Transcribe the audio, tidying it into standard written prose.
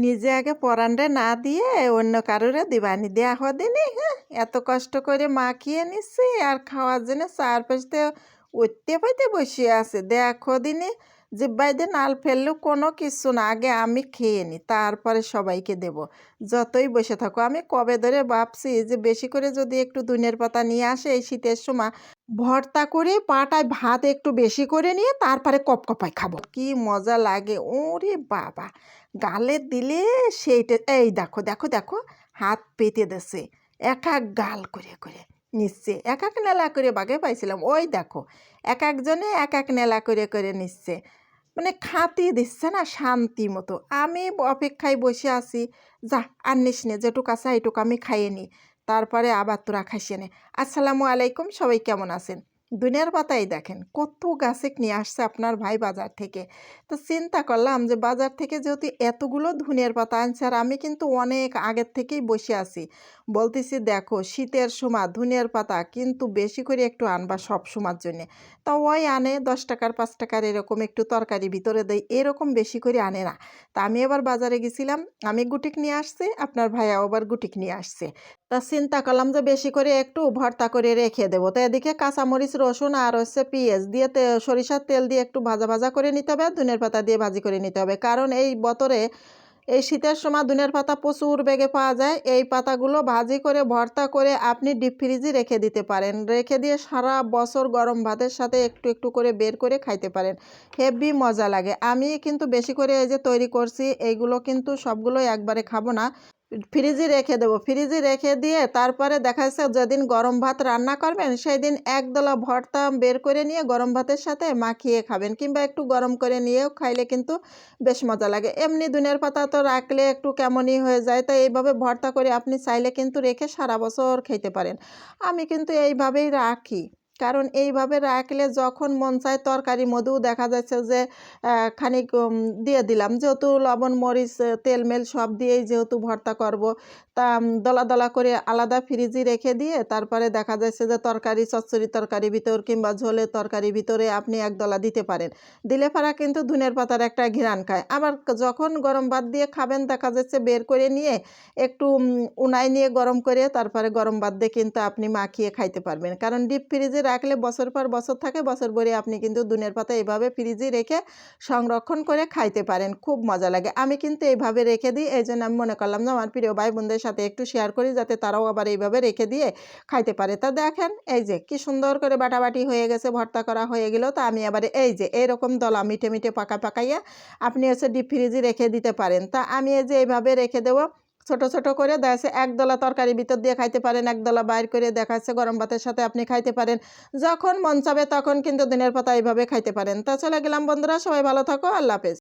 নিজে আগে পরান্ডে না দিয়ে অন্য কারোরে দিবানি দেয়া দিনে হ্যাঁ এত কষ্ট করে মাখিয়ে নিচ্ছি আর খাওয়ার জন্য চারপাশে উঠতে পাইতে বসে আছে দেখো দিনে জিব্বাই দিয়ে নাল ফেললেও কোনো কিছু না আগে আমি খেয়ে নিই তারপরে সবাইকে দেব। যতই বসে থাকো আমি কবে ধরে ভাবছি যে বেশি করে যদি একটু ধনিয়ার পাতা নিয়ে আসে এই শীতের সময় ভর্তা করে পাটায় ভাত একটু বেশি করে নিয়ে তারপরে কপকপায় খাবো কি মজা লাগে ওরে বাবা গালে দিলে সেইটা এই দেখো দেখো দেখো হাত পেতে দেছে এক এক গাল করে করে নিচ্ছে এক এক নেলা করে বাগে পাইছিলাম ওই দেখো এক একজনে এক এক নেলা করে করে নিচ্ছে মানে খাতি দিচ্ছে না শান্তি মতো আমি অপেক্ষায় বসে আছি যা আর নিস নে যেটুক আছে এইটুকু আমি খাইয়ে নিই তারপরে আবার তোরা খাইয়ে নে। আসসালামু আলাইকুম সবাই কেমন আছেন? দুনিয়ার পাতাই দেখেন কত গাছে নিয়ে আসছে আপনার ভাই বাজার থেকে। তো চিন্তা করলাম যে বাজার থেকে যেহেতু এতগুলো ধনিয়ার পাতা আনছে আর আমি কিন্তু অনেক আগের থেকেই বসে আছি বলতেছি দেখো শীতের সময় ধনিয়ার পাতা কিন্তু বেশি করে একটু আনবা সব সময়ের জন্যে। তা ওই আনে 10 টাকার 5 টাকার এরকম একটু তরকারি ভিতরে দেয় এরকম বেশি করে আনে না। তা আমি এবার বাজারে গেছিলাম আমি গুটিক নিয়ে আসছি আপনার ভাইয়া আবার গুটিক নিয়ে আসছে। তা চিন্তা করলাম যে বেশি করে একটু ভর্তা করে রেখে দেবো তো এদিকে কাঁচামরিচ রসুন আর হচ্ছে পেঁয়াজ দিয়ে সরিষার তেল দিয়ে একটু ভাজা ভাজা করে নিতে হবে ধনের পাতা দিয়ে ভাজি করে নিতে হবে কারণ এই বতরে এই শীতের সময় ধনের পাতা প্রচুর বেগে পাওয়া যায় এই পাতাগুলো ভাজি করে ভর্তা করে আপনি ডিপ ফ্রিজে রেখে দিতে পারেন রেখে দিয়ে সারা বছর গরম ভাতের সাথে একটু একটু করে বের করে খাইতে পারেন হেভি মজা লাগে। আমি কিন্তু বেশি করে এই যে তৈরি করছি এইগুলো কিন্তু সবগুলো একবারে খাবো না ফ্রিজে রেখে দেবো ফ্রিজে রেখে দিয়ে তারপরে দেখা যাচ্ছে যেদিন গরম ভাত রান্না করবেন সেই দিন একদলা ভর্তা বের করে নিয়ে গরম ভাতের সাথে মাখিয়ে খাবেন কিংবা একটু গরম করে নিয়েও খাইলে কিন্তু বেশ মজা লাগে। এমনি ধনিয়ার পাতা তো রাখলে একটু কেমনই হয়ে যায় তাই এইভাবে ভর্তা করে আপনি চাইলে কিন্তু রেখে সারা বছর খেতে পারেন। আমি কিন্তু এইভাবেই রাখি কারণ এইভাবে রাখলে যখন মন চায় তরকারি মধ্যেও দেখা যাচ্ছে যে খানিক দিয়ে দিলাম যেহেতু লবণ মরিচ তেল মেল সব দিয়েই যেহেতু ভর্তা করব তা দলা দলা করে আলাদা ফ্রিজে রেখে দিয়ে তারপরে দেখা যাচ্ছে যে তরকারি চচ্চড়ি তরকারি ভিতর কিংবা ঝোলের তরকারি ভিতরে আপনি এক দলা দিতে পারেন দিলে পারা কিন্তু ধনের পাতার একটা ঘ্রাণ খায়। আবার যখন গরম ভাত দিয়ে খাবেন দেখা যাচ্ছে বের করে নিয়ে একটু উনাই নিয়ে গরম করে তারপরে গরম ভাত দিয়ে কিন্তু আপনি মাখিয়ে খাইতে পারবেন কারণ ডিপ ফ্রিজে রাখলে বছর পর বছর থাকে বছর ভরে আপনি কিন্তু ধনের পাতা এভাবে ফ্রিজে রেখে সংরক্ষণ করে খাইতে পারেন খুব মজা লাগে। আমি কিন্তু এইভাবে রেখে দিই এই জন্য আমি মনে করলাম যে আমার প্রিয় ভাই বোনদের সাথে একটু শেয়ার করি যাতে তারাও আবার এইভাবে রেখে দিয়ে খাইতে পারে। তা দেখেন এই যে কি সুন্দর করে বাটাবাটি হয়ে গেছে ভর্তা করা হয়ে গেল তা আমি আবার এই যে এরকম দলা মিঠে মিঠে পাকাইয়া আপনি হচ্ছে ডিপ ফ্রিজে রেখে দিতে পারেন। তা আমি এই যে এইভাবে রেখে দেবো ছোট ছোট করে দেখা যাচ্ছে একদলা তরকারি ভিতর দিয়ে খাইতে পারেন একদলা বাইর করে দেখা যাচ্ছে গরম ভাতের সাথে আপনি খাইতে পারেন যখন মন চাবে তখন কিন্তু দিনের পাতা এইভাবে খাইতে পারেন। তা চলে গেলাম বন্ধুরা সবাই ভালো থাকো আল্লাহ হাফেজ।